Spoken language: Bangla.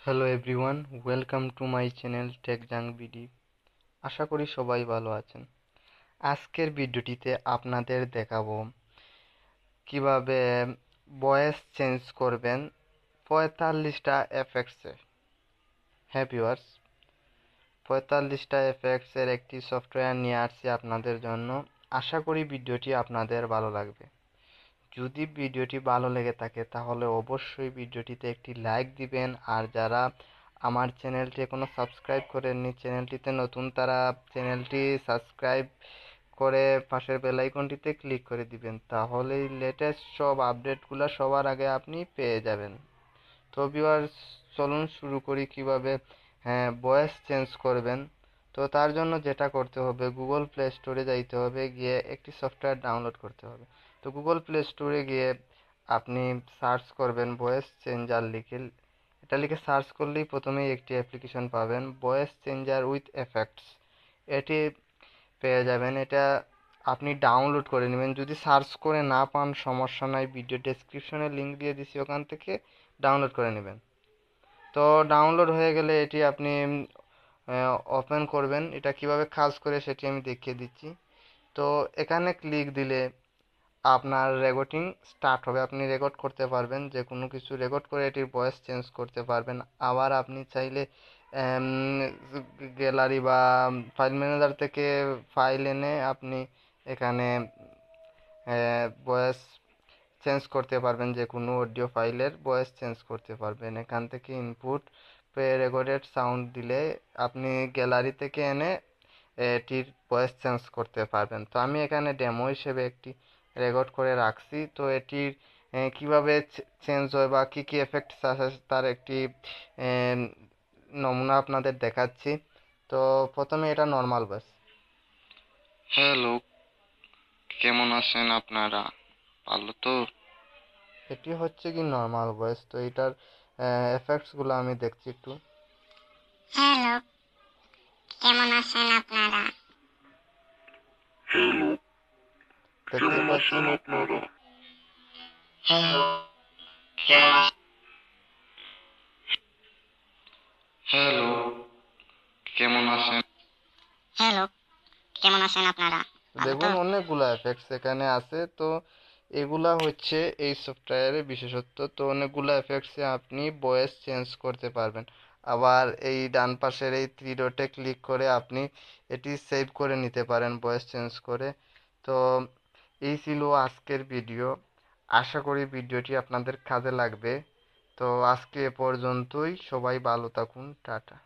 Hello everyone, welcome to my channel Tech Jang BD. আশা করি সবাই ভালো আছেন। আজকের ভিডিওটিতে আপনাদের দেখাবো কিভাবে ভয়েস চেঞ্জ করবেন 45টা এফেক্টসে। হ্যাঁ ভিউয়ার্স, 45টা এফেক্টসের একটি সফটওয়্যার নিয়ে আসছি আপনাদের জন্য। আশা করি ভিডিওটি আপনাদের ভালো লাগবে। যদি ভিডিওটি ভালো লেগে থাকে তাহলে অবশ্যই ভিডিওটিতে একটি লাইক দিবেন। আর যারা আমার চ্যানেলটি এখনও সাবস্ক্রাইব করেননি, চ্যানেলটিতে নতুন, তারা চ্যানেলটি সাবস্ক্রাইব করে পাশের বেল আইকনটিতে ক্লিক করে দিবেন। তাহলেই লেটেস্ট সব আপডেটগুলো সবার আগে আপনি পেয়ে যাবেন। তো ভিউয়ার্স, চলুন শুরু করি কিভাবে ভয়েস চেঞ্জ করবেন। তো তার জন্য যেটা করতে হবে, গুগল প্লে স্টোরে যাইতে হবে, গিয়ে একটি সফটওয়্যার ডাউনলোড করতে হবে। তো গুগল প্লে স্টোরে গিয়ে আপনি সার্চ করবেন ভয়েস চেঞ্জার লিখে। এটা লিখে সার্চ করলেই প্রথমেই একটি অ্যাপ্লিকেশন পাবেন, ভয়েস চেঞ্জার উইথ এফেক্টস। এটি পেয়ে যাবেন। এটা আপনি ডাউনলোড করে নেবেন। যদি সার্চ করে না পান সমস্যা নাই, ভিডিও ডেসক্রিপশনে লিঙ্ক দিয়ে দিছি, ওখান থেকে ডাউনলোড করে নেবেন। তো ডাউনলোড হয়ে গেলে এটি আপনি ওপেন করবেন। এটা কিভাবে কাজ করে সেটি আমি দেখিয়ে দিচ্ছি। তো এখানে ক্লিক দিলে আপনার রেকর্ডিং স্টার্ট হবে। আপনি রেকর্ড করতে পারবেন, যে কোনো কিছু রেকর্ড করে এটির ভয়েস চেঞ্জ করতে পারবেন। আবার আপনি চাইলে গ্যালারি বা ফাইল ম্যানেজার থেকে ফাইল এনে আপনি এখানে ভয়েস চেঞ্জ করতে পারবেন। যে কোনো অডিও ফাইলের ভয়েস চেঞ্জ করতে পারবেন। এখান থেকে ইনপুট প্রে রেকর্ডেড সাউন্ড দিলে আপনি গ্যালারি থেকে এনে এটির ভয়েস চেঞ্জ করতে পারবেন। তো আমি এখানে ডেমো হিসেবে একটি রেকর্ড করে রাখছি। তো এটির কিভাবে চেঞ্জ হয় বা কী কী এফেক্টস আছে তার একটি নমুনা আপনাদের দেখাচ্ছি। তো প্রথমে এটা নর্মাল ভয়েস। হ্যালো, কেমন আছেন আপনারা? ভালো তো? এটি হচ্ছে কি নর্মাল ভয়েস। তো এটার এফেক্টসগুলো আমি দেখছি একটু। হ্যালো, কেমন আছেন আপনারা? হ্যালো, দেখতে কেমন পাচ্ছেন। আছেন আপনারা? হ্যালো, কেমন আছেন? হ্যালো, কেমন আছেন? হ্যালো, কেমন আছেন আপনারা? ভালো তো? দেখুন, অনেকগুলা এফেক্টস এখানে আছে। তো এগুলা হচ্ছে এই সফটওয়্যারের বিশেষত্ব। তো অনেকগুলা এফেক্টসে আপনি ভয়েস চেঞ্জ করতে পারবেন। আবার এই ডান পাশের এই থ্রি ডটে ক্লিক করে আপনি এটি সেভ করে নিতে পারেন ভয়েস চেঞ্জ করে। তো এই ছিল আজকের ভিডিও। আশা করি ভিডিওটি আপনাদের কাজে লাগবে। তো আজকে এ পর্যন্তই। সবাই ভালো থাকুন। টাটা।